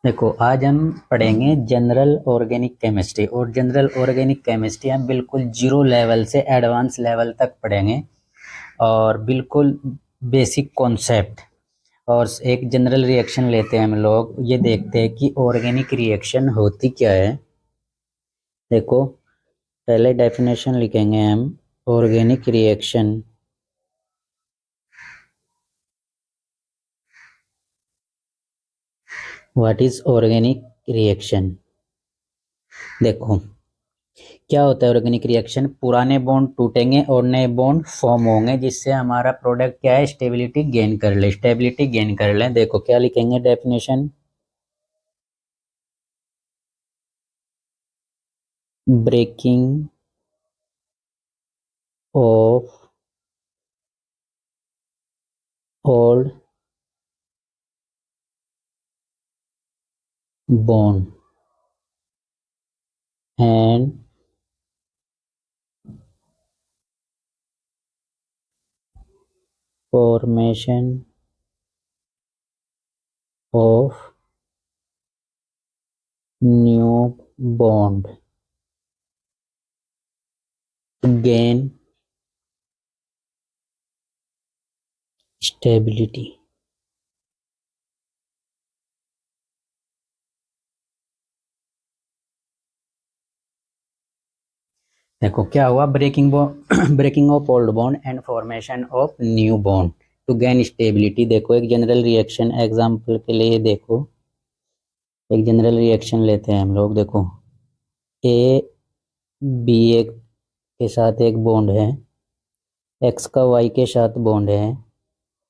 देखो आज हम पढ़ेंगे जनरल ऑर्गेनिक केमिस्ट्री। और जनरल ऑर्गेनिक केमिस्ट्री हम बिल्कुल जीरो लेवल से एडवांस लेवल तक पढ़ेंगे और बिल्कुल बेसिक कॉन्सेप्ट। और एक जनरल रिएक्शन लेते हैं हम लोग, ये देखते हैं कि ऑर्गेनिक रिएक्शन होती क्या है। देखो पहले डेफिनेशन लिखेंगे हम। Organic reaction what is organic reaction. देखो क्या होता है ऑर्गेनिक रिएक्शन, पुराने बॉन्ड टूटेंगे और नए बॉन्ड फॉर्म होंगे जिससे हमारा प्रोडक्ट क्या है, स्टेबिलिटी गेन कर ले। स्टेबिलिटी गेन कर ले, देखो क्या लिखेंगे definition. Breaking of old bond and formation of new bond gain stability. देखो क्या हुआ, breaking breaking of old bond and formation of new bond to gain stability. देखो एक जनरल रिएक्शन एग्जांपल के लिए देखो, एक जनरल रिएक्शन लेते हैं हम लोग। देखो ए बी एक के साथ एक बॉन्ड है, एक्स का वाई के साथ बॉन्ड है,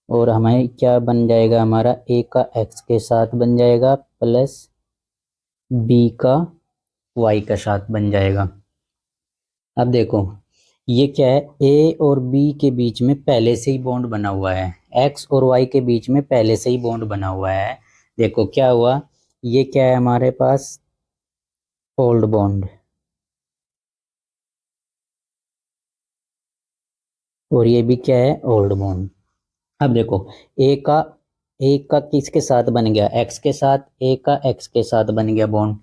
और हमें क्या बन जाएगा, हमारा ए का एक्स के साथ बन जाएगा प्लस बी का वाई के साथ बन जाएगा। अब देखो ये क्या है, ए और बी के बीच में पहले से ही बॉन्ड बना हुआ है, एक्स और वाई के बीच में पहले से ही बॉन्ड बना हुआ है। देखो क्या हुआ, ये क्या है हमारे पास, ओल्ड बॉन्ड, और ये भी क्या है, ओल्ड बॉन्ड। अब देखो ए का किसके साथ बन गया, एक्स के साथ, ए का एक्स के साथ बन गया बॉन्ड,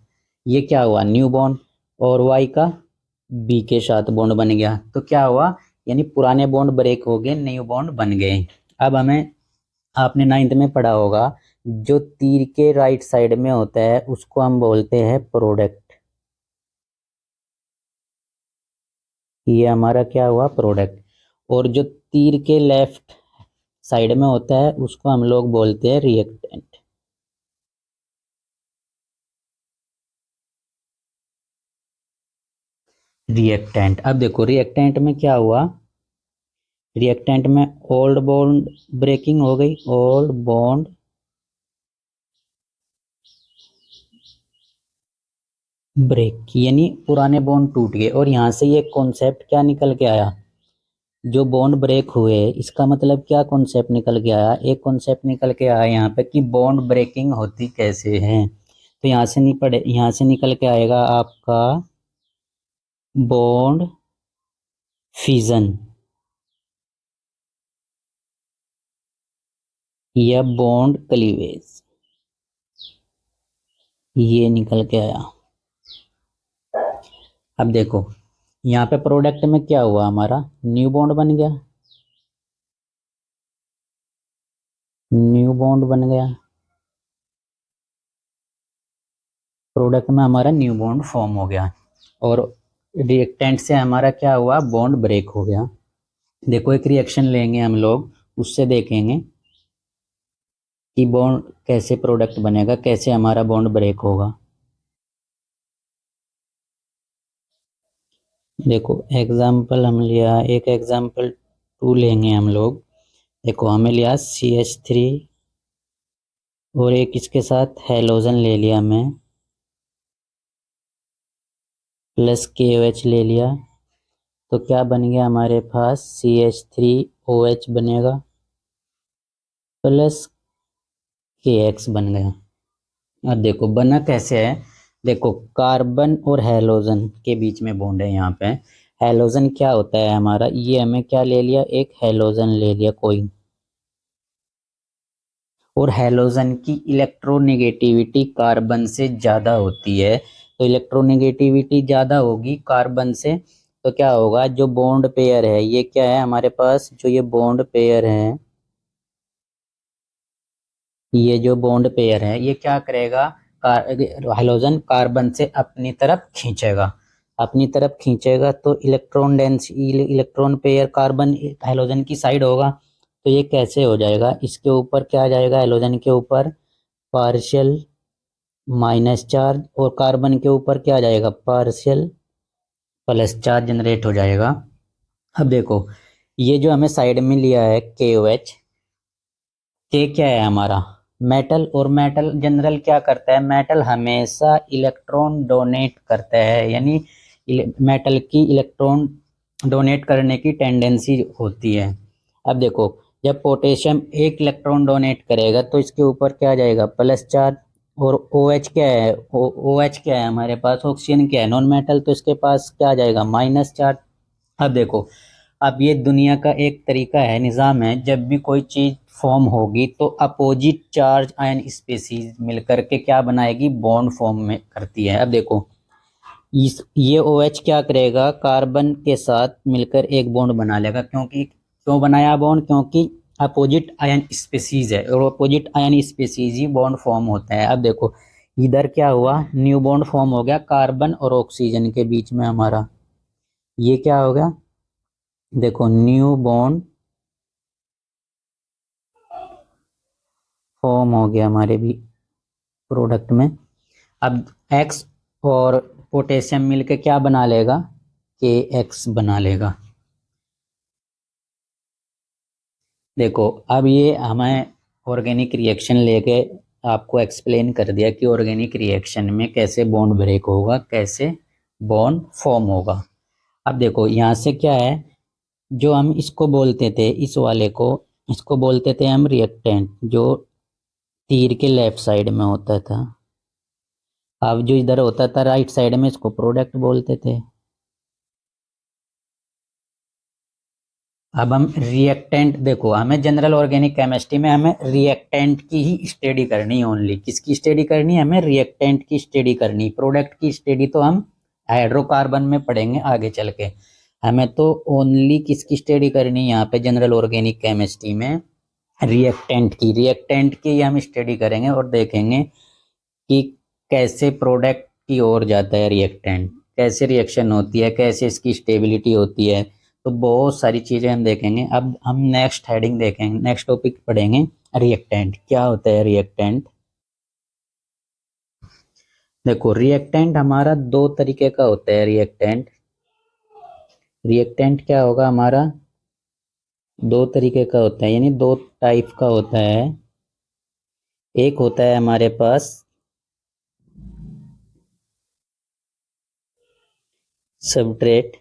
ये क्या हुआ, न्यू बॉन्ड। और वाई का बी के साथ बॉन्ड बन गया, तो क्या हुआ, यानी पुराने बॉन्ड ब्रेक हो गए, न्यू बॉन्ड बन गए। अब हमें, आपने नाइन्थ में पढ़ा होगा, जो तीर के राइट साइड में होता है उसको हम बोलते हैं प्रोडक्ट। ये हमारा क्या हुआ, प्रोडक्ट। और जो तीर के लेफ्ट साइड में होता है उसको हम लोग बोलते हैं रिएक्टेंट। रिएक्टेंट, अब देखो रिएक्टेंट में क्या हुआ, रिएक्टेंट में ओल्ड बॉन्ड ब्रेकिंग हो गई, ओल्ड बॉन्ड ब्रेक, यानी पुराने बॉन्ड टूट गए। और यहां से ये कॉन्सेप्ट क्या निकल के आया, जो बॉन्ड ब्रेक हुए इसका मतलब क्या कॉन्सेप्ट निकल के आया, एक कॉन्सेप्ट निकल के आया यहाँ पे कि बॉन्ड ब्रेकिंग होती कैसे है। तो यहाँ से निकल के आएगा आपका बॉन्ड फिजन या बॉन्ड क्लीवेज, ये निकल के आया। अब देखो यहाँ पे प्रोडक्ट में क्या हुआ, हमारा न्यू बॉन्ड बन गया, न्यू बॉन्ड बन गया, प्रोडक्ट में हमारा न्यू बॉन्ड फॉर्म हो गया। और रिएक्टेंट से हमारा क्या हुआ, बॉन्ड ब्रेक हो गया। देखो एक रिएक्शन लेंगे हम लोग, उससे देखेंगे कि बॉन्ड कैसे प्रोडक्ट बनेगा, कैसे हमारा बॉन्ड ब्रेक होगा। देखो एग्जाम्पल हम लिया, एक एग्जाम्पल टू लेंगे हम लोग। देखो हमें लिया CH3 और एक इसके साथ हेलोजन ले लिया मैं, प्लस KOH ले लिया, तो क्या बन गया हमारे पास, CH3OH बनेगा प्लस KX बन गया। अब देखो बना कैसे है, देखो कार्बन और हेलोजन के बीच में बॉन्ड है यहाँ पे। हेलोजन क्या होता है हमारा, ये हमें क्या ले लिया, एक हेलोजन ले लिया कोई, और हैलोजन की इलेक्ट्रोनेगेटिविटी कार्बन से ज़्यादा होती है। तो इलेक्ट्रोनेगेटिविटी ज़्यादा होगी कार्बन से, तो क्या होगा, जो बॉन्ड पेयर है, ये क्या है हमारे पास, जो ये बॉन्ड पेयर है, ये जो बॉन्ड पेयर है, ये क्या करेगा, हाइड्रोजन कार्बन से अपनी तरफ खींचेगा, अपनी तरफ खींचेगा, तो इलेक्ट्रॉन पेयर कार्बन हाइड्रोजन की साइड होगा। तो ये कैसे हो जाएगा, इसके ऊपर क्या आ जाएगा, हाइड्रोजन के ऊपर पार्शियल माइनस चार्ज, और कार्बन के ऊपर क्या आ जाएगा, पार्शियल प्लस चार्ज जनरेट हो जाएगा। अब देखो, ये जो हमें साइड में लिया है KOH, के क्या है हमारा, मेटल, और मेटल जनरल क्या करता है, मेटल हमेशा इलेक्ट्रॉन डोनेट करता है, यानी मेटल की इलेक्ट्रॉन डोनेट करने की टेंडेंसी होती है। अब देखो, जब पोटेशियम एक इलेक्ट्रॉन डोनेट करेगा तो इसके ऊपर क्या आ जाएगा, प्लस चार्ज, और OH क्या है, OH क्या है हमारे पास, ऑक्सीजन क्या है, नॉन मेटल, तो इसके पास क्या आ जाएगा, माइनस चार्ज। अब देखो, अब ये दुनिया का एक तरीका है, निज़ाम है, जब भी कोई चीज़ फॉर्म होगी तो अपोजिट चार्ज आयन स्पीसीज मिलकर के क्या बनाएगी, बॉन्ड फॉर्म में करती है। अब देखो, इस ये OH क्या करेगा, कार्बन के साथ मिलकर एक बॉन्ड बना लेगा, क्योंकि क्यों बनाया बॉन्ड, क्योंकि अपोजिट आयन स्पीसीज है, और अपोजिट आयन स्पीसीज ही बॉन्ड फॉर्म होता है। अब देखो, इधर क्या हुआ, न्यू बॉन्ड फॉर्म हो गया कार्बन और ऑक्सीजन के बीच में हमारा, ये क्या हो गया, देखो न्यू बॉन्ड फॉर्म हो गया हमारे भी प्रोडक्ट में। अब X और पोटेशियम मिलके क्या बना लेगा, KX बना लेगा। देखो, अब ये हमें ऑर्गेनिक रिएक्शन लेके आपको एक्सप्लेन कर दिया कि ऑर्गेनिक रिएक्शन में कैसे बॉन्ड ब्रेक होगा, कैसे बॉन्ड फॉर्म होगा। अब देखो, यहाँ से क्या है, जो हम इसको बोलते थे, इस वाले को, इसको बोलते थे हम रिएक्टेंट, जो तीर के लेफ्ट साइड में होता था। अब जो इधर होता था राइट साइड में, इसको प्रोडक्ट बोलते थे। अब हम रिएक्टेंट, देखो हमें जनरल ऑर्गेनिक केमिस्ट्री में हमें रिएक्टेंट की ही स्टडी करनी है, ओनली किसकी स्टडी करनी है, हमें रिएक्टेंट की स्टडी करनी, प्रोडक्ट की स्टडी तो हम हाइड्रोकार्बन में पढ़ेंगे आगे चल के। हमें तो ओनली किसकी स्टडी करनी है यहाँ पे जनरल ऑर्गेनिक केमिस्ट्री में, रिएक्टेंट की हम स्टडी करेंगे और देखेंगे कि कैसे प्रोडक्ट की ओर जाता है रिएक्टेंट, कैसे रिएक्शन होती है, कैसे इसकी स्टेबिलिटी होती है, तो बहुत सारी चीज़ें हम देखेंगे। अब हम नेक्स्ट हेडिंग देखेंगे, नेक्स्ट टॉपिक पढ़ेंगे, रिएक्टेंट क्या होता है, रिएक्टेंट। देखो, रिएक्टेंट हमारा दो तरीके का होता है, रिएक्टेंट, रिएक्टेंट क्या होगा हमारा, दो तरीके का होता है, यानी दो टाइप का होता है। एक होता है हमारे पास सबट्रेट,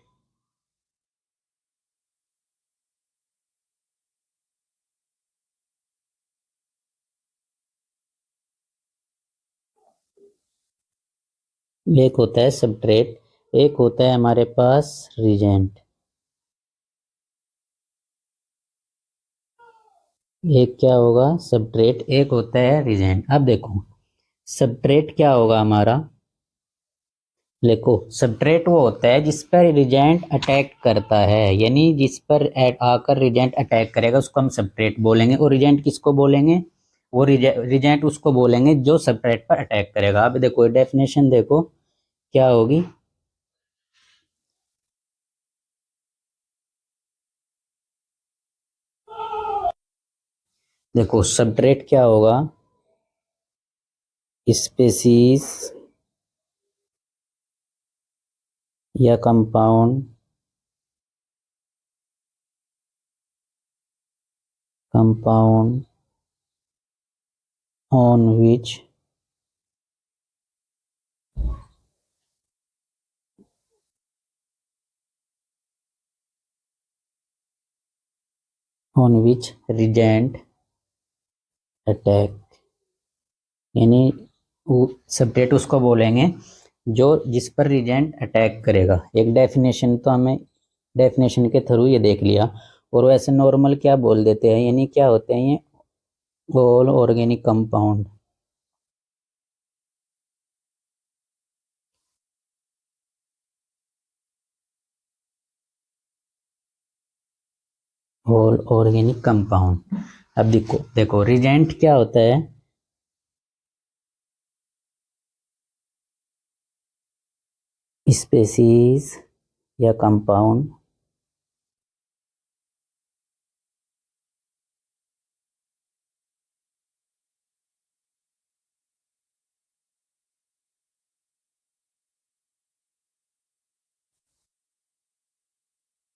एक होता है सबट्रेट, एक होता है हमारे पास रिजेंट, एक क्या होगा सबट्रेट, एक होता है रिजेंट। अब देखो, सबट्रेट क्या होगा हमारा, देखो सबट्रेट वो होता है जिस पर रिजेंट अटैक करता है, यानी जिस पर आकर रिजेंट अटैक करेगा उसको हम सबट्रेट बोलेंगे, और रिजेंट किसको बोलेंगे, वो रिजेंट उसको बोलेंगे जो सबट्रेट पर अटैक करेगा। अब देखो डेफिनेशन देखो क्या होगी, देखो सबट्रेट क्या होगा, स्पेसीज या compound, compound on which reagent attack, यानी सबट्रेट उसको बोलेंगे जो जिस पर रिजेंट अटैक करेगा। एक डेफिनेशन तो हमें डेफिनेशन के थ्रू ये देख लिया, और वैसे नॉर्मल क्या बोल देते हैं, यानी क्या होते हैं ये all organic compound, all organic compound. अब देखो देखो रिजेंट क्या होता है, स्पेसीज या compound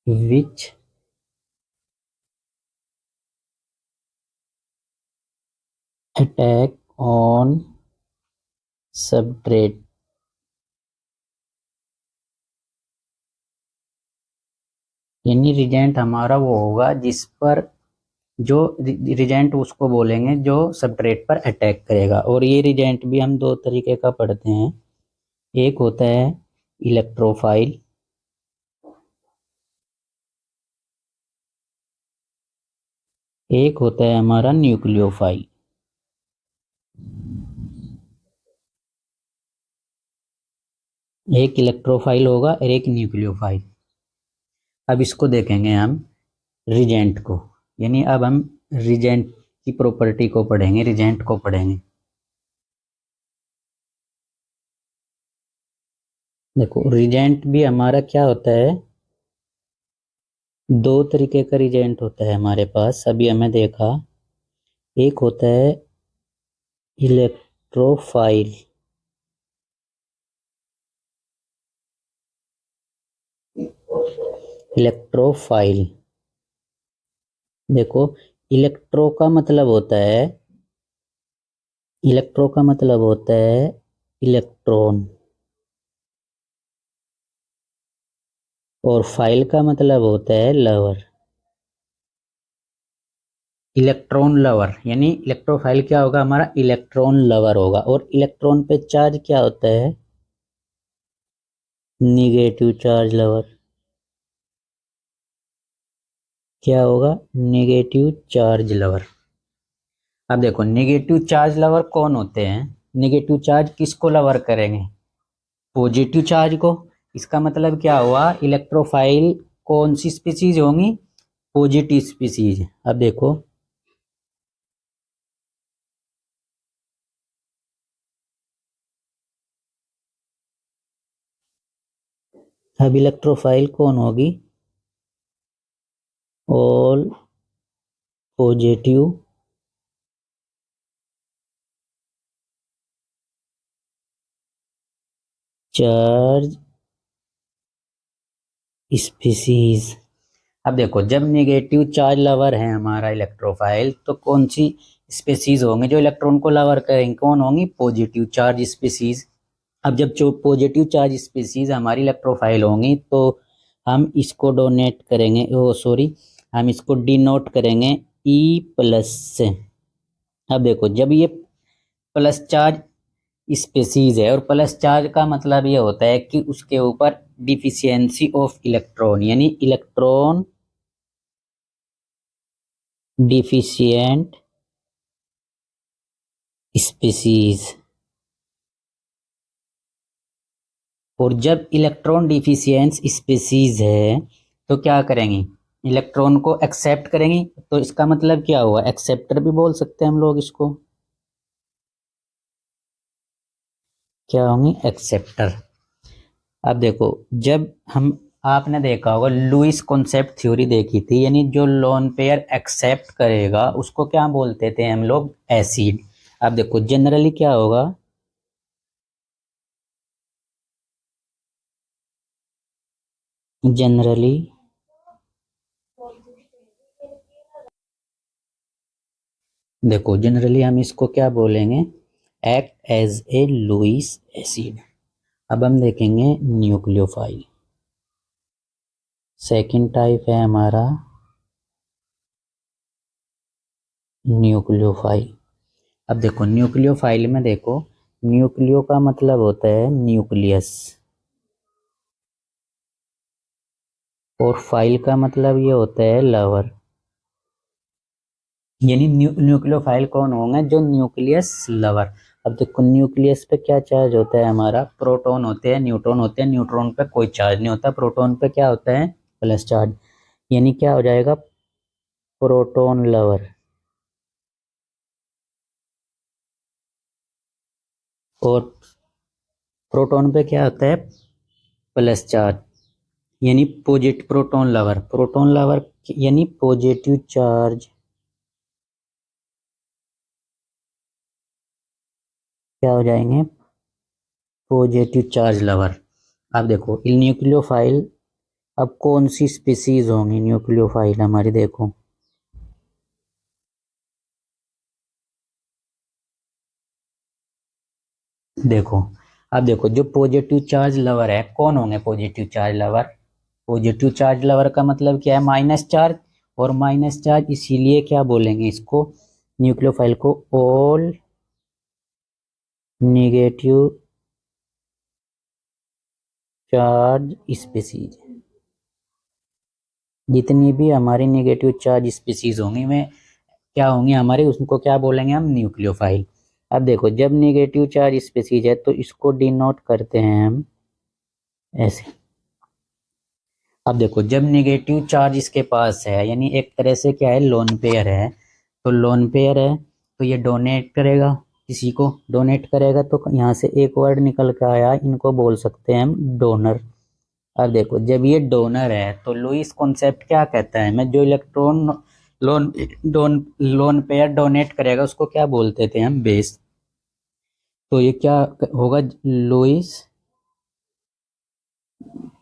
which attack on substrate, यानी रिजेंट हमारा वो होगा जिस पर जो रिजेंट उसको बोलेंगे जो सबस्ट्रेट पर अटैक करेगा। और ये रिजेंट भी हम दो तरीके का पढ़ते हैं, एक होता है इलेक्ट्रोफाइल, एक होता है हमारा न्यूक्लियोफाइल। एक इलेक्ट्रोफाइल होगा और एक न्यूक्लियोफाइल। अब इसको देखेंगे हम रिजेंट को, यानी अब हम रिजेंट की प्रॉपर्टी को पढ़ेंगे, रिजेंट को पढ़ेंगे। देखो रिजेंट भी हमारा क्या होता है, दो तरीके का रिजेंट होता है हमारे पास, अभी हमें देखा। एक होता है इलेक्ट्रोफाइल, इलेक्ट्रोफाइल। देखो इलेक्ट्रो का मतलब होता है, इलेक्ट्रो का मतलब होता है इलेक्ट्रॉन, और फाइल का मतलब होता है लवर, इलेक्ट्रॉन लवर। यानी इलेक्ट्रोफाइल क्या होगा हमारा, इलेक्ट्रॉन लवर होगा। और इलेक्ट्रॉन पे चार्ज क्या होता है, निगेटिव चार्ज लवर। क्या होगा, निगेटिव चार्ज लवर। अब देखो निगेटिव चार्ज लवर कौन होते हैं, निगेटिव चार्ज किसको लवर करेंगे, पॉजिटिव चार्ज को। इसका मतलब क्या हुआ, इलेक्ट्रोफाइल कौन सी स्पीसीज होंगी, पॉजिटिव स्पीसीज। अब देखो अब इलेक्ट्रोफाइल कौन होगी, ऑल पॉजिटिव चार्ज स्पीसीज। अब देखो जब नेगेटिव चार्ज लवर है हमारा इलेक्ट्रोफाइल, तो कौन सी स्पीसीज होंगे जो इलेक्ट्रॉन को लवर करेंगे, कौन होंगी, पॉजिटिव चार्ज स्पीसीज। अब जब जो पॉजिटिव चार्ज स्पीसीज हमारी इलेक्ट्रोफाइल होंगी, तो हम इसको डोनेट करेंगे, ओ सॉरी, हम इसको डिनोट करेंगे E+ से। अब देखो जब ये प्लस चार्ज स्पीसीज है, और प्लस चार्ज का मतलब ये होता है कि उसके ऊपर डिफिशियंसी ऑफ इलेक्ट्रॉन, यानी इलेक्ट्रॉन डिफिशियंट स्पीसीज। और जब इलेक्ट्रॉन डिफिशियंस स्पीसीज है, तो क्या करेंगी, इलेक्ट्रॉन को एक्सेप्ट करेंगी। तो इसका मतलब क्या हुआ, एक्सेप्टर भी बोल सकते हैं हम लोग इसको, क्या होंगी, एक्सेप्टर। अब देखो जब हम, आपने देखा होगा लुईस कॉन्सेप्ट थ्योरी देखी थी, यानी जो लोन पेयर एक्सेप्ट करेगा उसको क्या बोलते थे हम लोग, एसिड। अब देखो जनरली क्या होगा, जनरली देखो जनरली हम इसको क्या बोलेंगे, act as a Lewis acid. अब हम देखेंगे न्यूक्लियोफाइल, सेकंड टाइप है हमारा न्यूक्लियोफाइल। अब देखो न्यूक्लियोफाइल में देखो, न्यूक्लियो का मतलब होता है न्यूक्लियस, और फाइल का मतलब ये होता है लवर। यानी न्यूक्लियोफाइल कौन होंगे, जो न्यूक्लियस लवर। अब देखो न्यूक्लियस पे क्या चार्ज होता है हमारा, प्रोटॉन होते हैं, न्यूट्रॉन होते हैं, न्यूट्रॉन पे कोई चार्ज नहीं होता, प्रोटॉन पे क्या होता है, प्लस चार्ज। यानी क्या हो जाएगा, प्रोटॉन लवर। और प्रोटॉन पे क्या होता है, प्लस चार्ज, यानी positive proton lover. Proton lover यानी पॉजिटिव चार्ज, क्या हो जाएंगे, पॉजिटिव चार्ज लवर। अब देखो न्यूक्लियोफाइल, अब कौन सी स्पीसीज होंगी न्यूक्लियोफाइल हमारी, देखो देखो अब देखो जो पॉजिटिव चार्ज लवर है, कौन होंगे positive charge lover. Positive charge lover का मतलब क्या है, माइनस चार्ज। और माइनस चार्ज इसीलिए क्या बोलेंगे इसको, न्यूक्लियोफाइल को, ऑल निगेटिव चार्ज स्पीसीज। जितनी भी हमारी नेगेटिव चार्ज स्पीसीज होंगी में क्या होंगी हमारे, उसको क्या बोलेंगे हम, न्यूक्लियोफाइल। अब देखो जब नेगेटिव चार्ज स्पीसीज है तो इसको डिनोट करते हैं हम ऐसे। अब देखो जब नेगेटिव चार्ज इसके पास है, यानी एक तरह से क्या है, लोन पेयर है, तो लोन पेयर है तो ये डोनेट करेगा, किसी को डोनेट करेगा, तो यहाँ से एक वर्ड निकल के आया, इनको बोल सकते हैं हम डोनर। अब देखो जब ये डोनर है तो लुईस कॉन्सेप्ट क्या कहता है, मैं जो इलेक्ट्रॉन लोन पेयर डोनेट करेगा उसको क्या बोलते थे हम, बेस। तो ये क्या होगा, लुईस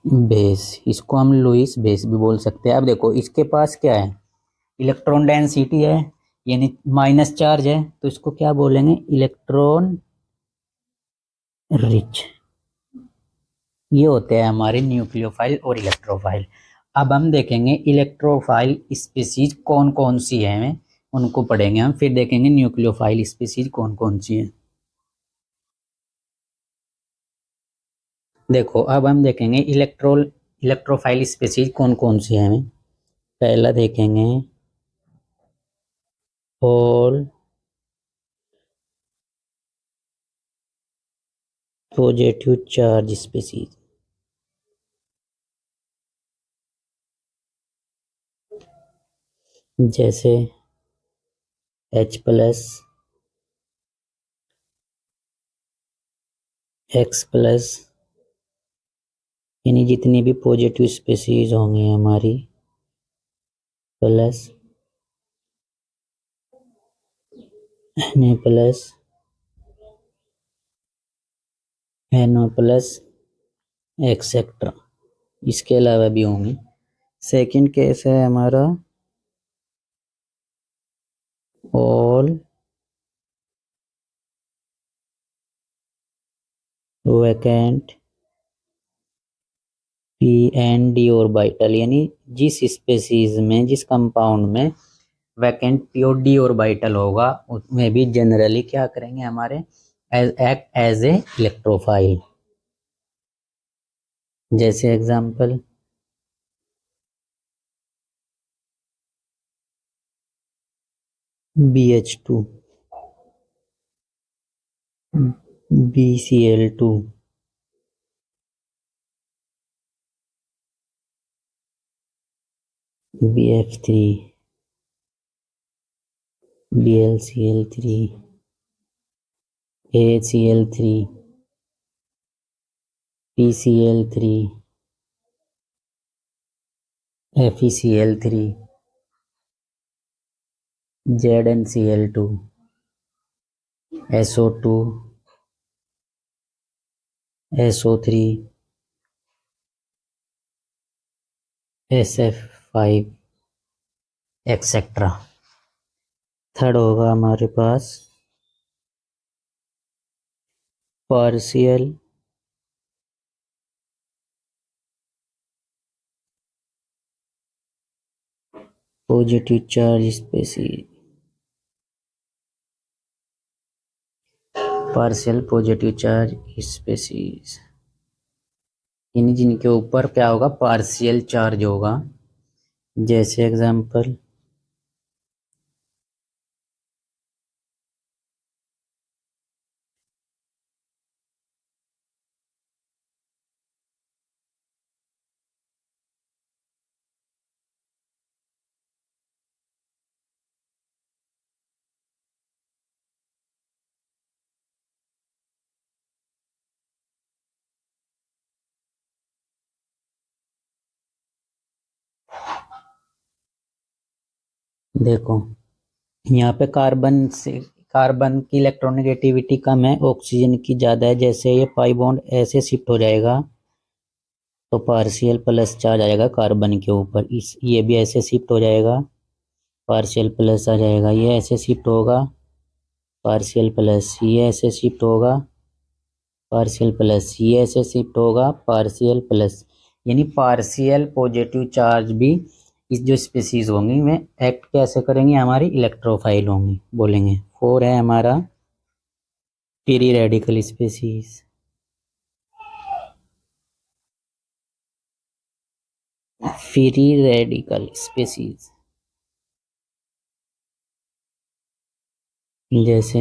बेस, इसको हम लुईस बेस भी बोल सकते हैं। अब देखो इसके पास क्या है, इलेक्ट्रॉन डेंसिटी है, यानी माइनस चार्ज है, तो इसको क्या बोलेंगे, इलेक्ट्रॉन रिच। ये होते हैं हमारे न्यूक्लियोफाइल और इलेक्ट्रोफाइल। अब हम देखेंगे इलेक्ट्रोफाइल स्पीसीज कौन कौन सी है, उनको पढ़ेंगे हम, फिर देखेंगे न्यूक्लियोफाइल स्पीसीज कौन कौन सी है। देखो अब हम देखेंगे इलेक्ट्रोफाइल स्पीसीज कौन कौन सी है। पहला देखेंगे ऑल पॉजिटिव चार्ज स्पीसीज। जैसे H+, X+, यानी जितनी भी पॉजिटिव स्पीसीज होंगी हमारी, प्लस Na+, NO+, एक्सेट्रा, इसके अलावा भी होंगे। सेकंड केस है हमारा ऑल वैकेंट P&D ऑर्बिटल, यानी जिस स्पेसीज में, जिस कंपाउंड में वैकेंट P और D ऑर्बिटल होगा उसमें भी जनरली क्या करेंगे हमारे, एक्ट एज ए इलेक्ट्रोफाइल। जैसे example BH2, BCl2, BF3, BlCl3, ACl3, PCl3, FeCl3, ZnCl2, SO2, SO3, SF5, etcetera. Third होगा हमारे पास partial positive charge species, partial positive charge species, यानी जिनके ऊपर क्या होगा, पार्शियल चार्ज होगा। जैसे एग्जांपल देखो यहाँ पे कार्बन की इलेक्ट्रोनेगेटिविटी कम है, ऑक्सीजन की ज़्यादा है। जैसे ये पाई बॉन्ड ऐसे शिफ्ट हो जाएगा तो पार्शियल प्लस चार्ज आएगा कार्बन के ऊपर, इस ये भी ऐसे शिफ्ट हो जाएगा, पार्शियल प्लस आ जाएगा। ये ऐसे शिफ्ट होगा, पार्शियल प्लस, ये ऐसे शिफ्ट होगा, पार्शियल प्लस, ये ऐसे शिफ्ट होगा, पार्शियल प्लस। यानी पार्शियल पॉजिटिव चार्ज भी इस जो स्पीसीज होंगी में एक्ट कैसे करेंगी, हमारी इलेक्ट्रोफाइल होंगी। बोलेंगे 4 है हमारा free radical species. Free radical species जैसे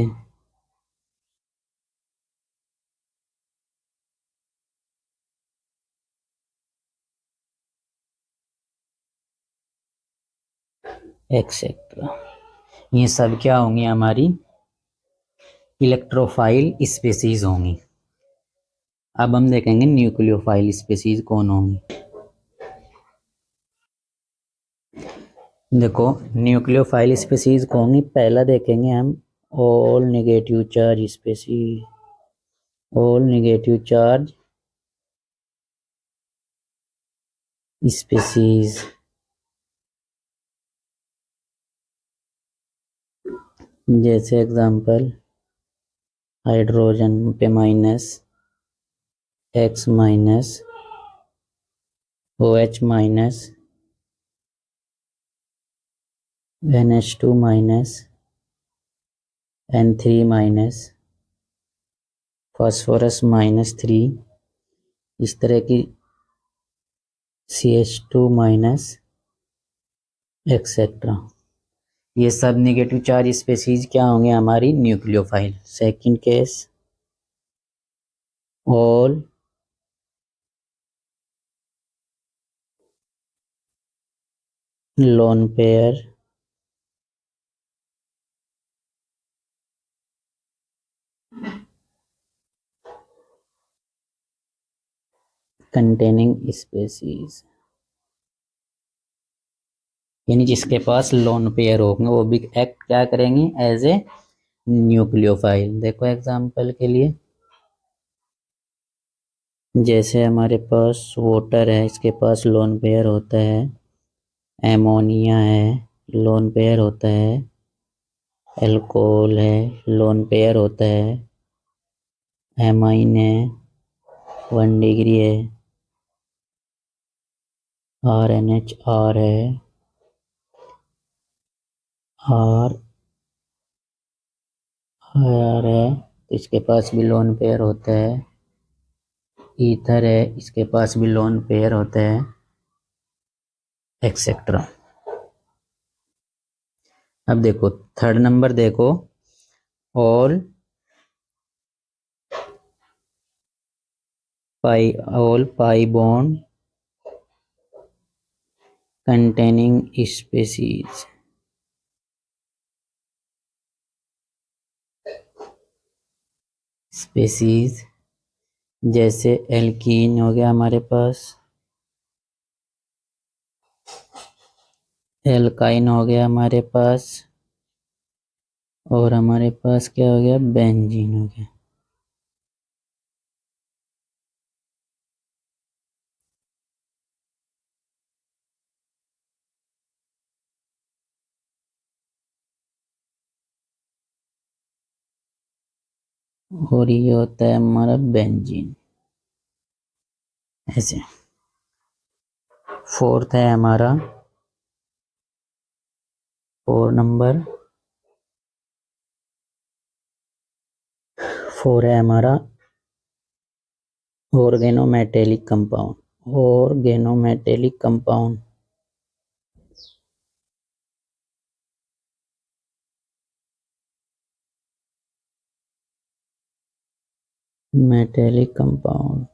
एक्सेट्रा, ये सब क्या होंगी, हमारी इलेक्ट्रोफाइल स्पीसीज होंगी। अब हम देखेंगे न्यूक्लियोफाइल स्पीसीज कौन होंगी। देखो न्यूक्लियोफाइल स्पीसीज कौन होंगी, पहला देखेंगे हम all negative charge species. All negative charge species जैसे एग्जांपल हाइड्रोजन पे minus, X minus, O H minus, NH2 minus, N3 minus, phosphorus -3, इस तरह की CH2 माइनस एक्सेट्रा। ये सब नेगेटिव चार्ज स्पीसीज क्या होंगे, हमारी nucleophile. Second case all lone pair containing species, यानी जिसके पास लोन पेयर होंगे वो भी एक्ट क्या करेंगे, एज ए न्यूक्लियोफाइल। देखो एग्जांपल के लिए जैसे हमारे पास वाटर है, इसके पास लोन पेयर होता है, एमोनिया है लोन पेयर होता है, एल्कोहल है लोन पेयर होता है, एमाइन है 1 डिग्री है, RNHR है, आर आर है, इसके पास भी लोन पेयर होता है, ईथर है, इसके पास भी लोन पेयर होता है, एक्सेट्रा। अब देखो थर्ड नंबर देखो all pi bond containing species. Species जैसे एल्कीन हो गया हमारे पास, एल्काइन हो गया हमारे पास, और हमारे पास क्या हो गया, बेंजीन हो गया। और ये होता है हमारा बेंजीन। ऐसे फोर्थ है हमारा 4 नंबर, 4 है हमारा organometallic compound. Organometallic compound metallic compound.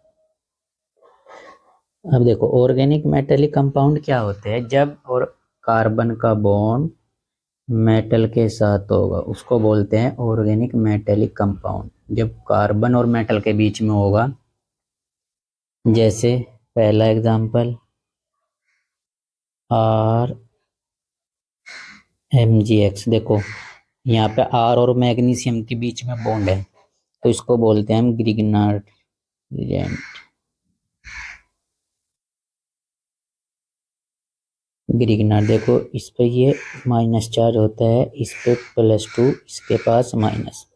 अब देखो ऑर्गेनिक मेटेलिक कंपाउंड क्या होते हैं, जब और कार्बन का बॉन्ड मेटल के साथ होगा उसको बोलते हैं ऑर्गेनिक मेटेलिक कंपाउंड। जब कार्बन और मेटल के बीच में होगा, जैसे पहला एग्जांपल MgX। देखो यहाँ पे आर और मैग्नीशियम के बीच में बॉन्ड है, तो इसको बोलते हैं हम ग्रिग्नार्ड रिएजेंट। ग्रिग्नार्ड, देखो इस पे ये माइनस चार्ज होता है, इस पे +2, इसके पास माइनस।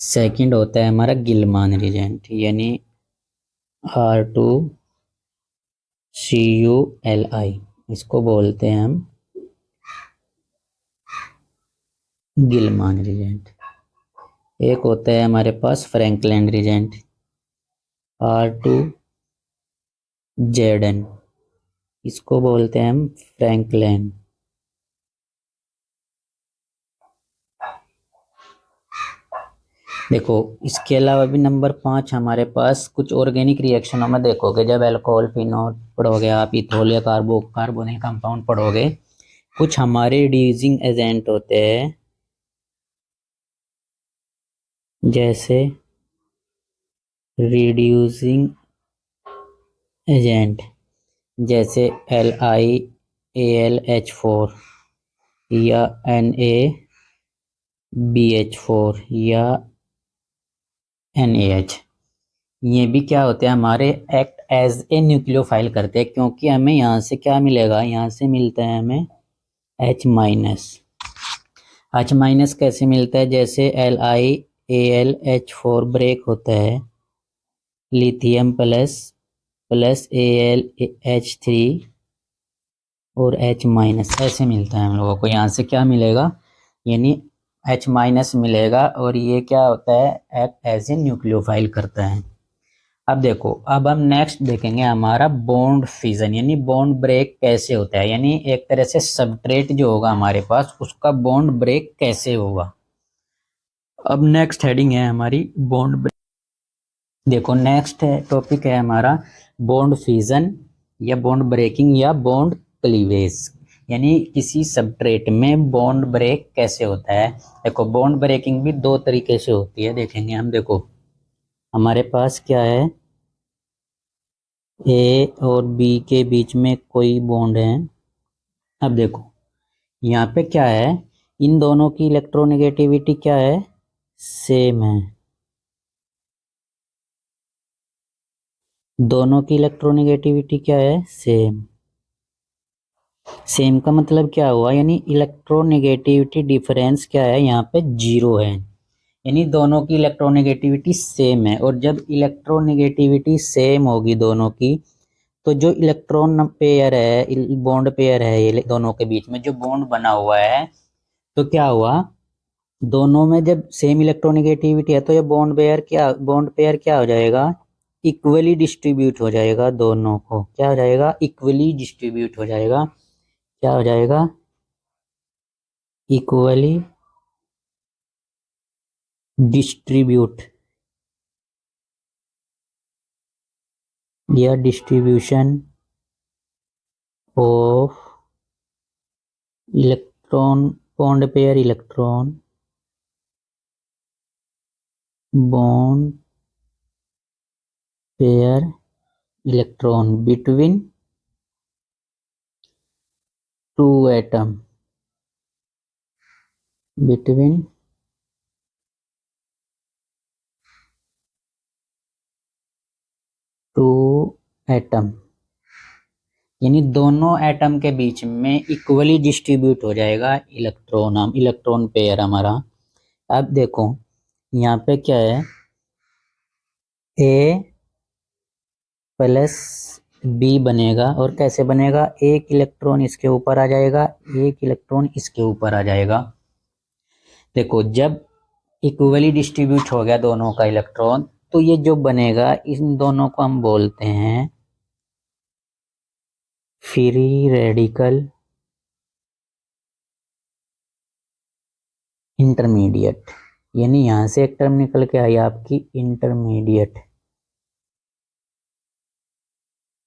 सेकंड होता है हमारा गिलमान रिएजेंट, यानी R2CuLi, इसको बोलते हैं हम गिलमान रिएजेंट। एक होता है हमारे पास फ्रैंकलैंड रिएजेंट, R2Zn, इसको बोलते हैं हम फ्रैंकलैंड। देखो इसके अलावा भी नंबर 5 हमारे पास कुछ ऑर्गेनिक रिएक्शनों में देखोगे, जब अल्कोहल फिनॉल पढ़ोगे आप, इथोल या कार्बोनिल कंपाउंड पढ़ोगे, कुछ हमारे रिड्यूसिंग एजेंट होते हैं, जैसे रिड्यूसिंग एजेंट जैसे LiAlH4 या NaBH4 या NaH। ये भी क्या होते हैं हमारे, एक्ट एज ए न्यूक्लियोफाइल करते हैं, क्योंकि हमें यहाँ से क्या मिलेगा, यहाँ से मिलता है हमें H-। H- कैसे मिलता है, जैसे LiAlH4 ब्रेक होता है, लिथियम प्लस प्लस AlH3 और H- ऐसे मिलता है हम लोगों को। यहाँ से क्या मिलेगा, यानी H- मिलेगा, और ये क्या होता है, एक्ट एज ए न्यूक्लियोफाइल करता है। अब देखो, अब हम नेक्स्ट देखेंगे हमारा बॉन्ड फिजन, यानी बॉन्ड ब्रेक कैसे होता है, यानी एक तरह से सबस्ट्रेट जो होगा हमारे पास, उसका बॉन्ड ब्रेक कैसे होगा। अब नेक्स्ट हेडिंग है हमारी बॉन्ड ब्रेक। देखो नेक्स्ट टॉपिक है हमारा बॉन्ड फिजन या बॉन्ड ब्रेकिंग या बॉन्ड क्लीवेज, यानी किसी सबस्ट्रेट में बॉन्ड ब्रेक कैसे होता है। देखो बॉन्ड ब्रेकिंग भी दो तरीके से होती है, देखेंगे हम। देखो हमारे पास क्या है, ए और बी के बीच में कोई बॉन्ड है। अब देखो यहाँ पे क्या है, इन दोनों की इलेक्ट्रोनेगेटिविटी क्या है, सेम है। दोनों की इलेक्ट्रोनेगेटिविटी क्या है, सेम। सेम का मतलब क्या हुआ, यानी इलेक्ट्रोनेगेटिविटी डिफरेंस क्या है, यहाँ पे 0 है, यानी दोनों की इलेक्ट्रोनेगेटिविटी सेम है। और जब इलेक्ट्रोनेगेटिविटी सेम होगी दोनों की, तो जो इलेक्ट्रॉन पेयर है, बॉन्ड पेयर है, ये दोनों के बीच में जो बॉन्ड बना हुआ है, तो क्या हुआ, दोनों में जब सेम इलेक्ट्रोनेगेटिविटी है, तो ये बॉन्ड पेयर क्या हो जाएगा, इक्वली डिस्ट्रीब्यूट हो जाएगा। दोनों को क्या हो जाएगा, इक्वली डिस्ट्रीब्यूट हो जाएगा। क्या हो जाएगा, इक्वली डिस्ट्रीब्यूट या distribution of electron, bond pair electron, bond pair electron between to atom, between two atom, यानी दोनों एटम के बीच में इक्वली डिस्ट्रीब्यूट हो जाएगा इलेक्ट्रॉन पेयर हमारा। अब देखो यहाँ पे क्या है, ए प्लस बी बनेगा, और कैसे बनेगा, एक इलेक्ट्रॉन इसके ऊपर आ जाएगा, एक इलेक्ट्रॉन इसके ऊपर आ जाएगा। देखो जब इक्वली डिस्ट्रीब्यूट हो गया दोनों का इलेक्ट्रॉन, तो ये जो बनेगा, इन दोनों को हम बोलते हैं फ्री रेडिकल इंटरमीडिएट, यानी यहां से एक टर्म निकल के आई आपकी इंटरमीडिएट।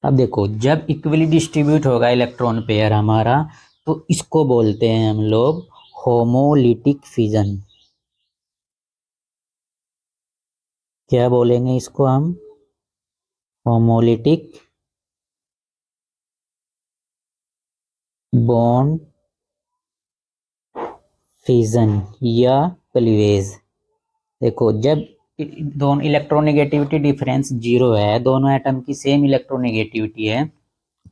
अब देखो जब इक्वली डिस्ट्रीब्यूट होगा इलेक्ट्रॉन पेयर हमारा, तो इसको बोलते हैं हम लोग होमोलिटिक फिजन। क्या बोलेंगे इसको हम, होमोलिटिक बॉन्ड फिजन या क्लीवेज। देखो जब दोनों इलेक्ट्रोनेगेटिविटी डिफरेंस जीरो है, दोनों एटम की सेम इलेक्ट्रोनेगेटिविटी है,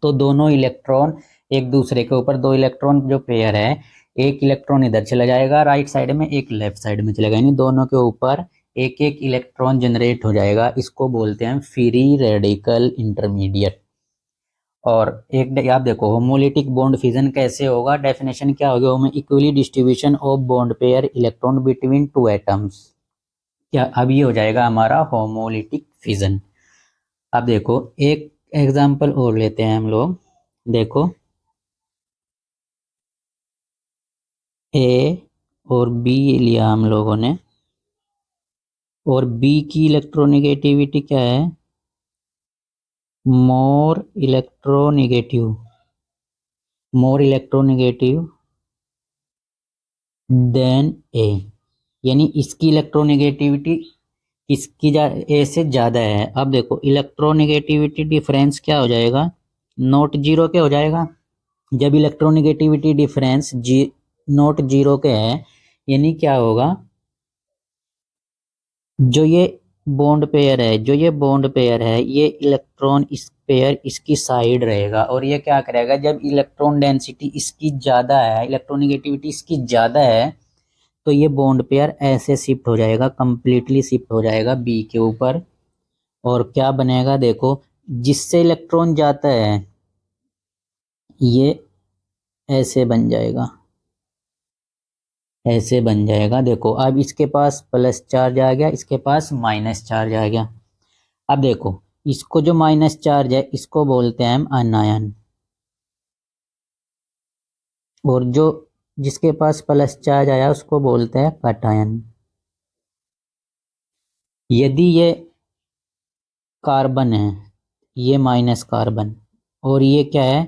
तो दोनों इलेक्ट्रॉन एक दूसरे के ऊपर, दो इलेक्ट्रॉन जो पेयर है, एक इलेक्ट्रॉन इधर चला जाएगा राइट साइड में, एक लेफ्ट साइड में चलेगा, यानी दोनों के ऊपर एक एक इलेक्ट्रॉन जनरेट हो जाएगा। इसको बोलते हैं फ्री रेडिकल इंटरमीडिएट। और एक आप देखो होमोलिटिक बॉन्ड फिजन कैसे होगा, डेफिनेशन क्या होगी, homo equally distribution of bond pair electron between two atoms. क्या अब ये हो जाएगा हमारा होमोलिटिक फिजन। अब देखो एक एग्जांपल और लेते हैं हम लोग। देखो ए और बी लिया हम लोगों ने, और बी की इलेक्ट्रोनेगेटिविटी क्या है, more electronegative, more electronegative than A, यानी इसकी इलेक्ट्रोनेगेटिविटी इसकी ए से ज़्यादा है। अब देखो इलेक्ट्रोनेगेटिविटी डिफरेंस क्या हो जाएगा, नॉट जीरो के हो जाएगा। जब इलेक्ट्रोनेगेटिविटी डिफरेंस नॉट जीरो के है, यानी क्या होगा, जो ये बॉन्ड पेयर है, जो ये बॉन्ड पेयर है, ये इलेक्ट्रॉन इस पेयर इसकी साइड रहेगा, और ये क्या करेगा, जब इलेक्ट्रॉन डेंसिटी इसकी ज़्यादा है, इलेक्ट्रोनेगेटिविटी इसकी ज़्यादा है, तो ये बॉन्ड पेयर ऐसे शिफ्ट हो जाएगा, कंप्लीटली शिफ्ट हो जाएगा बी के ऊपर। और क्या बनेगा, देखो जिससे इलेक्ट्रॉन जाता है ये ऐसे बन जाएगा, ऐसे बन जाएगा। देखो अब इसके पास प्लस चार्ज आ गया, इसके पास माइनस चार्ज आ गया। अब देखो इसको जो माइनस चार्ज है इसको बोलते हैं हम अनायन, और जो जिसके पास प्लस चार्ज आया उसको बोलते हैं कैटायन। यदि ये कार्बन है, ये माइनस कार्बन, और ये क्या है,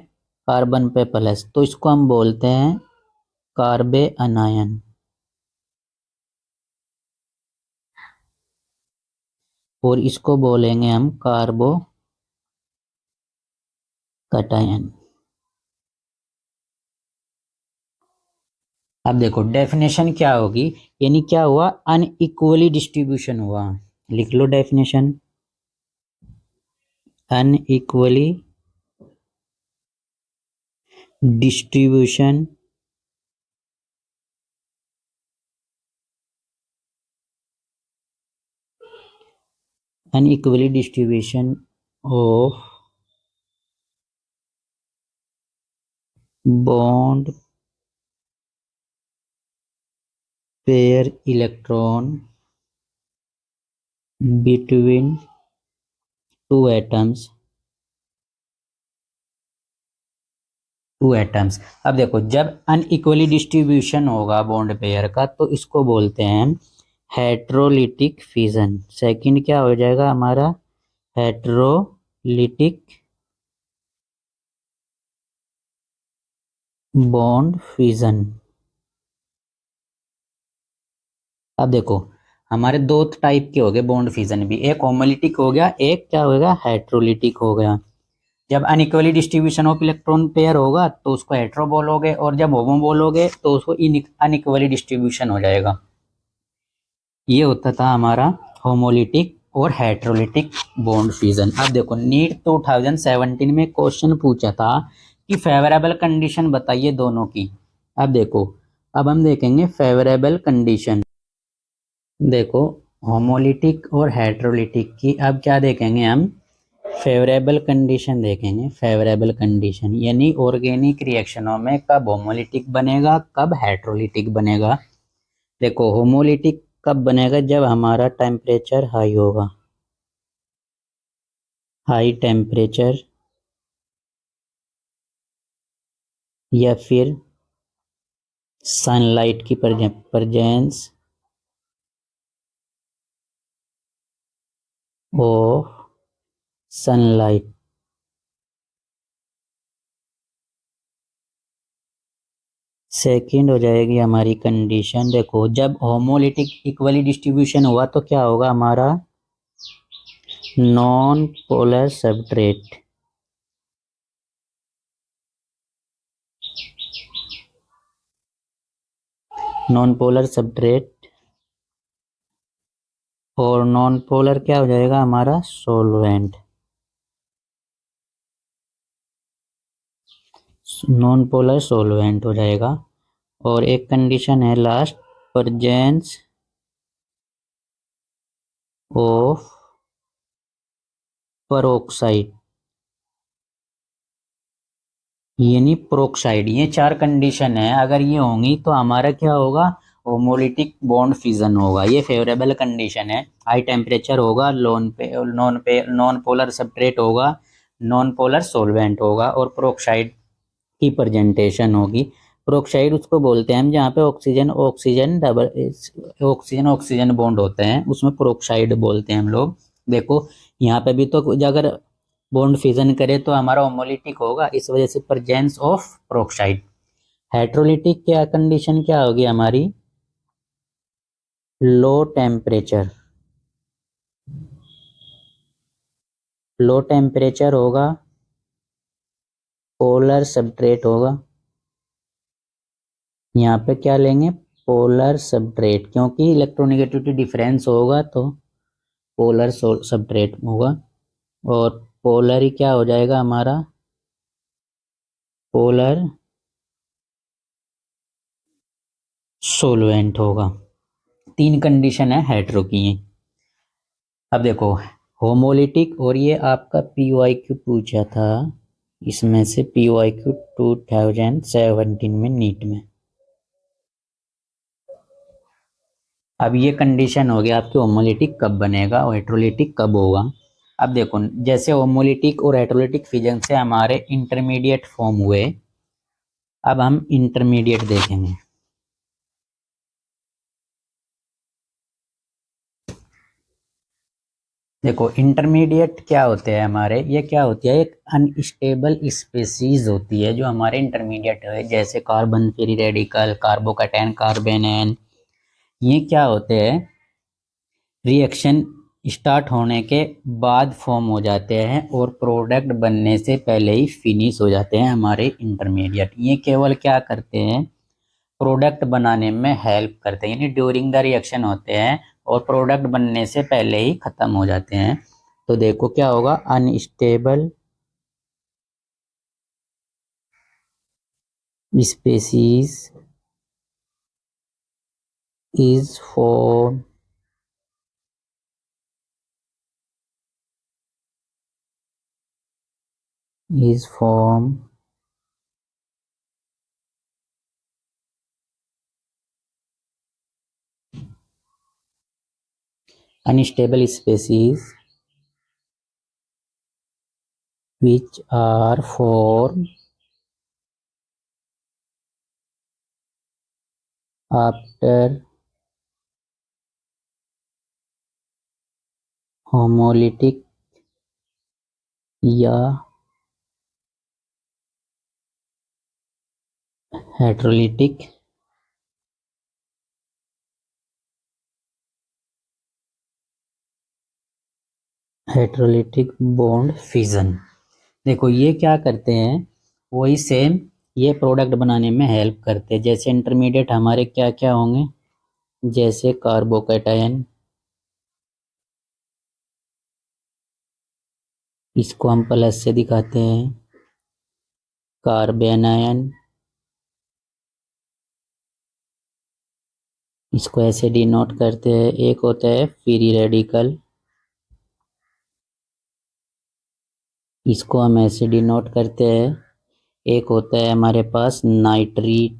कार्बन पे प्लस, तो इसको हम बोलते हैं कार्बे अनायन। और इसको बोलेंगे हम कार्बो कैटायन। अब देखो डेफिनेशन क्या होगी, यानी क्या हुआ, अनइक्वली डिस्ट्रीब्यूशन हुआ। लिख लो definition, unequally distribution unequally distribution of bond pair electron between two atoms, two atoms. अब देखो जब अनइक्वली डिस्ट्रीब्यूशन होगा बॉन्ड पेयर का, तो इसको बोलते हैं हेट्रोलिटिक फिजन। सेकंड क्या हो जाएगा हमारा, हेट्रोलिटिक बॉन्ड फिजन। अब देखो हमारे दो टाइप के हो गए बॉन्ड फिजन भी, एक होमोलिटिक हो गया, एक क्या होगा, हेट्रोलिटिक हो गया। जब unequally distribution of electron pair होगा तो उसको हेट्रो बोलोगे, और जब होमो बोलोगे तो उसको अनइक्वली डिस्ट्रीब्यूशन हो जाएगा। ये होता था हमारा होमोलिटिक और हेट्रोलिटिक बॉन्ड फ्यूजन। अब देखो नीट 2017 में क्वेश्चन पूछा था कि फेवरेबल कंडीशन बताइए दोनों की। अब देखो अब हम देखेंगे फेवरेबल कंडीशन। देखो होमोलिटिक और हेट्रोलिटिक की अब क्या देखेंगे हम, फेवरेबल कंडीशन देखेंगे। फेवरेबल कंडीशन यानी ऑर्गेनिक रिएक्शनों में कब होमोलिटिक बनेगा, कब हेट्रोलिटिक बनेगा। देखो होमोलिटिक कब बनेगा, जब हमारा टेम्परेचर हाई होगा, हाई टेम्परेचर, या फिर सनलाइट की प्रेजेंस ऑफ सनलाइट। सेकंड हो जाएगी हमारी कंडीशन, देखो जब होमोलिटिक इक्वली डिस्ट्रीब्यूशन हुआ तो क्या होगा हमारा, non polar substrate. Non polar substrate और नॉन पोलर क्या हो जाएगा हमारा सॉल्वेंट, नॉन पोलर सॉल्वेंट हो जाएगा। और एक कंडीशन है लास्ट, प्रेजेंस ऑफ पेरोक्साइड यानी प्रोक्साइड। ये चार कंडीशन है, अगर ये होंगी तो हमारा क्या होगा, होमोलिटिक बॉन्ड फिजन होगा। ये फेवरेबल कंडीशन है। हाई टेम्परेचर होगा, नॉन पोलर सब्सट्रेट होगा, नॉन पोलर सॉल्वेंट होगा और प्रोक्साइड की प्रेजेंटेशन होगी। प्रोक्साइड उसको बोलते हैं हम जहाँ पे oxygen oxygen double oxygen oxygen bond होते हैं, उसमें प्रोक्साइड बोलते हैं हम लोग। देखो यहाँ पे भी तो अगर बॉन्ड फिजन करे तो हमारा होमोलिटिक होगा, इस वजह से प्रेजेंस ऑफ प्रोक्साइड। हेट्रोलिटिक क्या कंडीशन क्या होगी हमारी, लो टेम्परेचर, लो टेम्परेचर होगा, पोलर सब्सट्रेट होगा। यहाँ पे क्या लेंगे, पोलर सब्सट्रेट, क्योंकि इलेक्ट्रोनेगेटिविटी डिफरेंस होगा तो पोलर सब्सट्रेट होगा। और पोलर ही क्या हो जाएगा हमारा, पोलर सोलवेंट होगा। तीन कंडीशन है हेट्रो की। अब देखो होमोलिटिक, और ये आपका PYQ पूछा था, इसमें से PYQ 2017 में नीट में। अब ये कंडीशन हो गया आपकी होमोलिटिक कब बनेगा और हेट्रोलिटिक कब होगा। अब देखो जैसे होमोलिटिक और हेट्रोलिटिक फिजन से हमारे इंटरमीडिएट फॉर्म हुए, अब हम इंटरमीडिएट देखेंगे। देखो इंटरमीडिएट क्या होते हैं हमारे, ये क्या होती है, एक अनस्टेबल स्पीसीज होती है जो हमारे इंटरमीडिएट है, जैसे कार्बन फ्री रेडिकल, कार्बोकैटायन, कार्बेनॉन। ये क्या होते हैं, रिएक्शन स्टार्ट होने के बाद फॉर्म हो जाते हैं और प्रोडक्ट बनने से पहले ही फिनिश हो जाते हैं हमारे इंटरमीडिएट। ये केवल क्या करते हैं, प्रोडक्ट बनाने में हेल्प करते हैं, यानी ड्यूरिंग द रिएक्शन होते हैं और प्रोडक्ट बनने से पहले ही खत्म हो जाते हैं। तो देखो क्या होगा, unstable species is form is formed unstable species which are formed after homolytic या हेट्रोलिटिक हेट्रोलिटिक बॉन्ड फिजन। देखो ये क्या करते हैं, वही सेम, ये प्रोडक्ट बनाने में हेल्प करते हैं। जैसे इंटरमीडिएट हमारे क्या क्या होंगे, जैसे कार्बोकैटायन, इसको हम प्लस से दिखाते हैं, कार्बेनायन, इसको ऐसे डिनोट करते हैं। एक होता है फ्री रेडिकल, इसको हम ऐसे डिनोट करते हैं। एक होता है हमारे पास नाइट्रीट,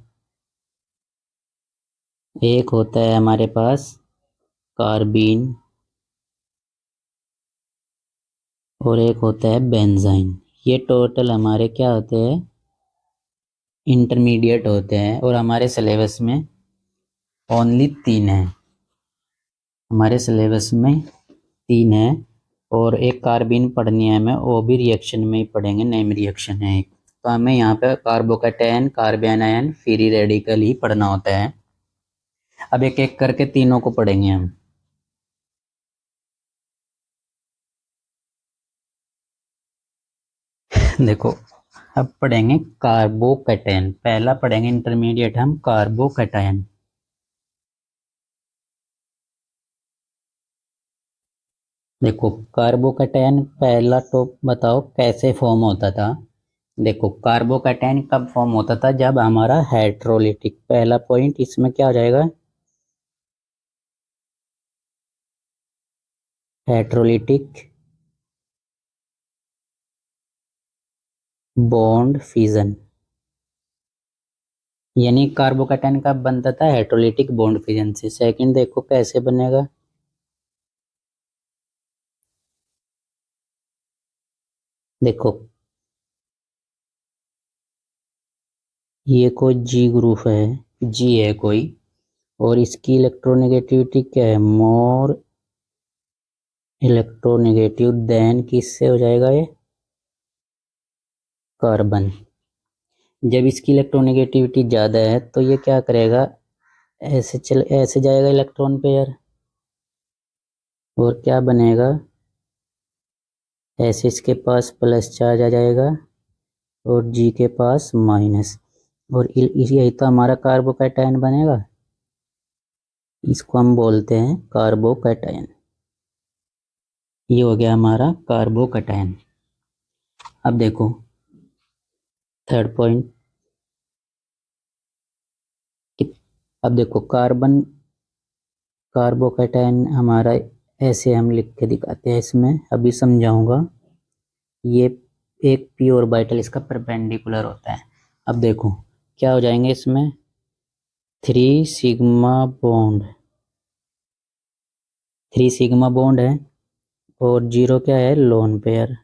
एक होता है हमारे पास कार्बीन और एक होता है बेंजाइन। ये टोटल हमारे क्या होते हैं, इंटरमीडिएट होते हैं। और हमारे सिलेबस में ओनली 3 है, हमारे सिलेबस में 3 है। और एक कार्बीन पढ़नी है हमें, वो भी रिएक्शन में ही पढ़ेंगे, नेम रिएक्शन है एक। तो हमें यहाँ पे कार्बोकैटायन, कार्बेनायन, फ्री रेडिकल ही पढ़ना होता है। अब एक एक करके तीनों को पढ़ेंगे हम। देखो अब पढ़ेंगे कार्बोकैटायन, पहला पढ़ेंगे इंटरमीडिएट हम कार्बोकैटायन। देखो कार्बोकैटायन पहला तो बताओ कैसे फॉर्म होता था। देखो कार्बोकैटायन कब फॉर्म होता था, जब हमारा हेट्रोलिटिक, पहला पॉइंट इसमें क्या हो जाएगा, हेट्रोलिटिक बॉन्ड फिजन, यानी कार्बोकैटायन कब बनता था, हेट्रोलिटिक बॉन्ड फिजन से। सेकंड देखो कैसे बनेगा, देखो ये कोई जी ग्रुप है, जी है कोई, और इसकी इलेक्ट्रोनेगेटिविटी क्या है, मोर इलेक्ट्रोनेगेटिव देन किससे हो जाएगा ये, कार्बन। जब इसकी इलेक्ट्रोनेगेटिविटी ज़्यादा है तो ये क्या करेगा, ऐसे जाएगा इलेक्ट्रॉन पेयर, और क्या बनेगा, ऐसे इसके पास प्लस चार्ज आ जाएगा और जी के पास माइनस, और यही तो हमारा कार्बोकैटायन बनेगा। इसको हम बोलते हैं कार्बोकैटायन। ये हो गया हमारा कार्बोकैटायन। अब देखो थर्ड पॉइंट, अब देखो कार्बोकैटायन हमारा ऐसे हम लिख के दिखाते हैं, इसमें अभी समझाऊंगा। ये एक पी ऑर्बिटल इसका परपेंडिकुलर होता है। अब देखो क्या हो जाएंगे इसमें, 3 सिग्मा बॉन्ड, 3 सिग्मा बॉन्ड है, और जीरो क्या है, लोन पेयर।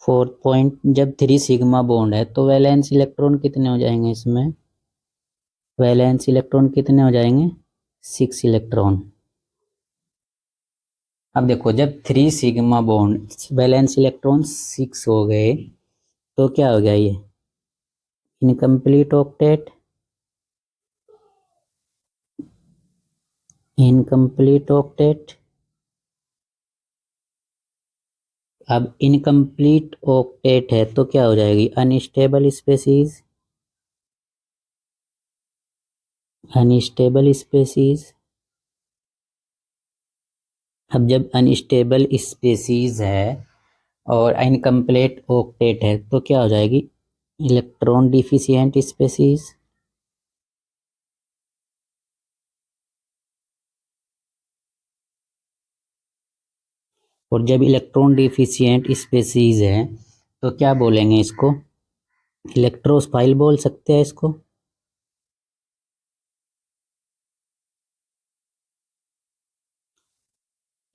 फोर्थ पॉइंट, जब 3 सिग्मा बॉन्ड है तो वैलेंस इलेक्ट्रॉन कितने हो जाएंगे इसमें, वैलेंस इलेक्ट्रॉन कितने हो जाएंगे, 6 इलेक्ट्रॉन। अब देखो जब 3 सिग्मा बॉन्ड वैलेंस इलेक्ट्रॉन 6 हो गए तो क्या हो गया ये, इनकम्प्लीट ऑक्टेट, इनकम्प्लीट ऑक्टेट। अब इनकम्प्लीट ऑक्टेट है तो क्या हो जाएगी, अनस्टेबल स्पेसीज, अनस्टेबल स्पेसीज। अब जब अनस्टेबल स्पेसीज है और इनकम्प्लीट ऑक्टेट है तो क्या हो जाएगी, इलेक्ट्रॉन डिफिशिएंट स्पेसीज। और जब इलेक्ट्रॉन डिफिशिएंट स्पेसीज है तो क्या बोलेंगे इसको, इलेक्ट्रोफाइल बोल सकते हैं इसको।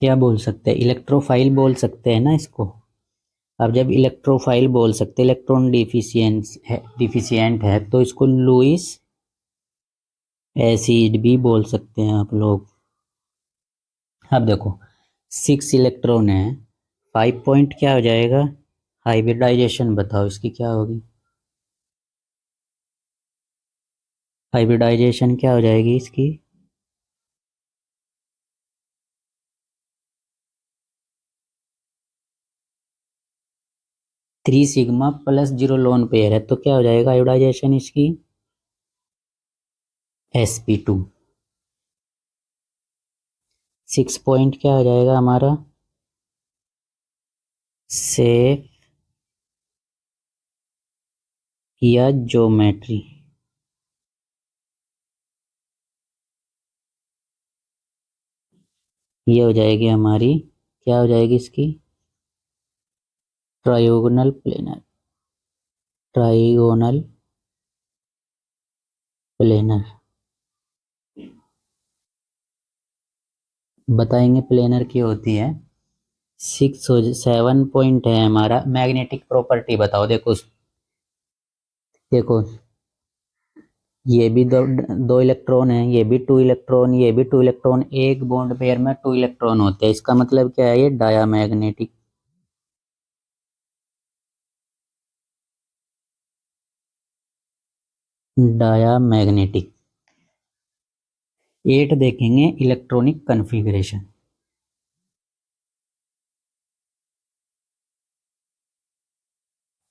क्या बोल सकते हैं, इलेक्ट्रोफाइल बोल सकते हैं ना इसको। अब जब इलेक्ट्रोफाइल बोल सकते हैं, इलेक्ट्रॉन डिफिशिएंट है तो इसको लुईस एसिड भी बोल सकते हैं आप लोग। अब देखो 6 इलेक्ट्रॉन है, 5 पॉइंट क्या हो जाएगा, हाइब्रिडाइजेशन बताओ इसकी क्या होगी, हाइब्रिडाइजेशन क्या हो जाएगी इसकी, 3 सिग्मा प्लस 0 लोन पेयर है तो क्या हो जाएगा हाइब्रिडाइजेशन इसकी, sp2। 6 पॉइंट क्या हो जाएगा हमारा, सेफ या ज्योमेट्री। ये हो जाएगी हमारी, क्या हो जाएगी इसकी, ट्रायोगोनल प्लेनर, ट्राइगोनल प्लेनर। बताएंगे प्लेनर की होती है। 7 पॉइंट है हमारा, मैग्नेटिक प्रॉपर्टी बताओ। देखो देखो ये भी दो इलेक्ट्रॉन है, ये भी 2 इलेक्ट्रॉन, ये भी 2 इलेक्ट्रॉन, एक बॉन्ड पेयर में 2 इलेक्ट्रॉन होते हैं, इसका मतलब क्या है, ये डायामैग्नेटिक। डायामैग्नेटिक। 8 देखेंगे इलेक्ट्रॉनिक कन्फिगरेशन।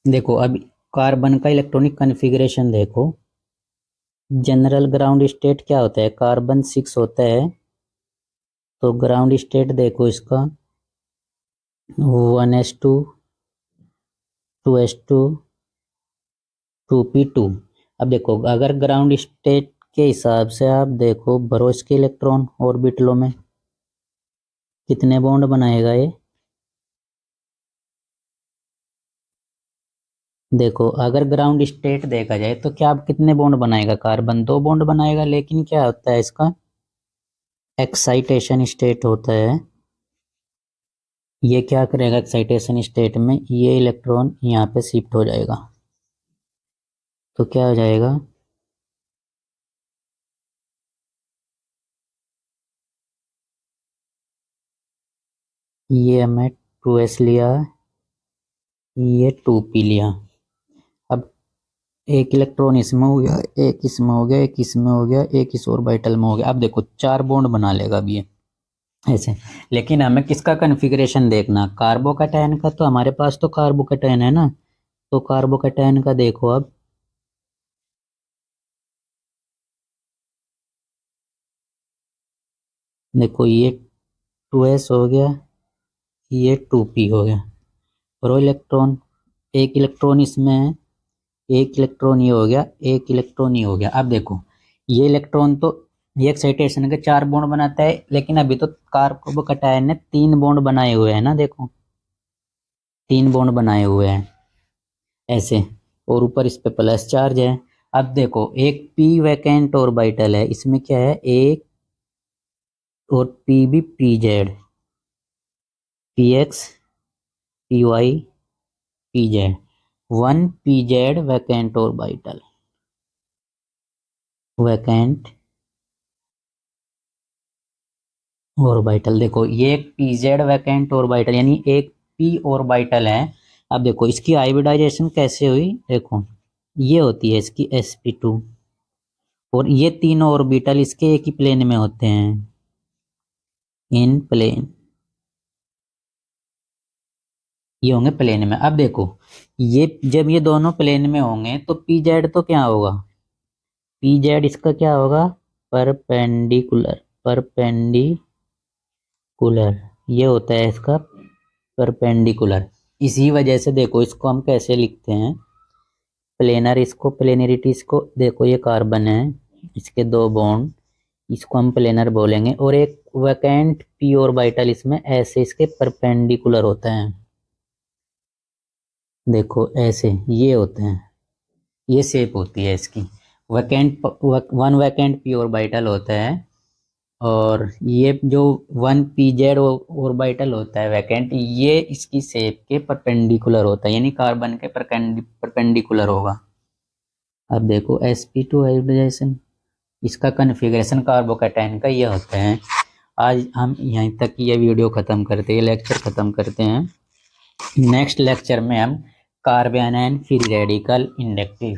देखो अब कार्बन का इलेक्ट्रॉनिक कन्फिगरेशन देखो, जनरल ग्राउंड स्टेट क्या होता है, कार्बन 6 होता है, तो ग्राउंड स्टेट देखो इसका 1s2 2s2 2p2। अब देखो अगर ग्राउंड स्टेट के हिसाब से आप देखो भरो इसके इलेक्ट्रॉन ऑर्बिटलों में कितने बॉन्ड बनाएगा ये। देखो अगर ग्राउंड स्टेट देखा जाए तो क्या आप कितने बॉन्ड बनाएगा, कार्बन 2 बॉन्ड बनाएगा। लेकिन क्या होता है इसका एक्साइटेशन स्टेट होता है, ये क्या करेगा एक्साइटेशन स्टेट में ये इलेक्ट्रॉन यहाँ पे शिफ्ट हो जाएगा। तो क्या हो जाएगा ये हमें 2s लिया, ये 2p लिया। अब एक इलेक्ट्रॉन इसमें हो गया, एक इसमें हो गया, एक इसमें हो गया, एक इस ऑर्बिटल में हो गया। अब देखो 4 बॉन्ड बना लेगा अब ये ऐसे। लेकिन हमें किसका कन्फिग्रेशन देखना, कार्बोकैटायन का। तो हमारे पास तो कार्बोकैटायन है ना, तो कार्बोकैटायन का देखो अब देखो ये 2s हो गया, ये 2p हो गया। और इलेक्ट्रॉन एक इलेक्ट्रॉन इसमें है, एक इलेक्ट्रॉन ये हो गया, एक इलेक्ट्रॉन ये हो गया। अब देखो ये इलेक्ट्रॉन तो ये एक्साइटेशन के 4 बॉन्ड बनाता है, लेकिन अभी तो कार्बोकैटायन ने 3 बॉन्ड बनाए हुए हैं ना, देखो 3 बॉन्ड बनाए हुए हैं ऐसे, और ऊपर इस पे प्लस चार्ज है। अब देखो एक p वैकेंट ऑर्बिटल है, इसमें क्या है एक, और p भी pz, px py pz, 1 pz vacant orbital, vacant orbital. देखो ये एक pz वैकेंट ऑर्बिटल यानी एक p ऑर्बिटल है। अब देखो इसकी हाइब्रिडाइजेशन कैसे हुई, देखो ये होती है इसकी sp2, और ये तीनों ऑर्बिटल इसके एक ही प्लेन में होते हैं, इन प्लेन, ये होंगे प्लेन में। अब देखो ये जब ये दोनों प्लेन में होंगे तो pz तो क्या होगा, pz इसका क्या होगा परपेंडिकुलर, परपेंडिकुलर ये होता है इसका परपेंडिकुलर। इसी वजह से देखो इसको हम कैसे लिखते हैं प्लेनर, इसको प्लेनरिटी, इसको देखो ये कार्बन है, इसके 2 बॉन्ड, इसको हम प्लेनर बोलेंगे। और एक वैकेंट p ऑर्बिटल इसमें ऐसे इसके परपेंडिकुलर होते हैं, देखो ऐसे ये होते हैं, ये शेप होती है इसकी। वैकेंट 1 वैकेंट p ऑर्बिटल होता है, और ये जो 1 pz ऑर्बिटल होता है वैकेंट, ये इसकी शेप के परपेंडिकुलर होता है, यानी कार्बन के परपेंडिकुलर होगा। अब देखो sp2 हाइब्रिडाइजेशन, इसका कन्फिग्रेशन कार्बोकैटायन का ये होता है। आज हम यहीं तक ये वीडियो ख़त्म करते हैं, लेक्चर ख़त्म करते हैं। नेक्स्ट लेक्चर में हम कार्बेनाइन फ्री रेडिकल इंडक्टिव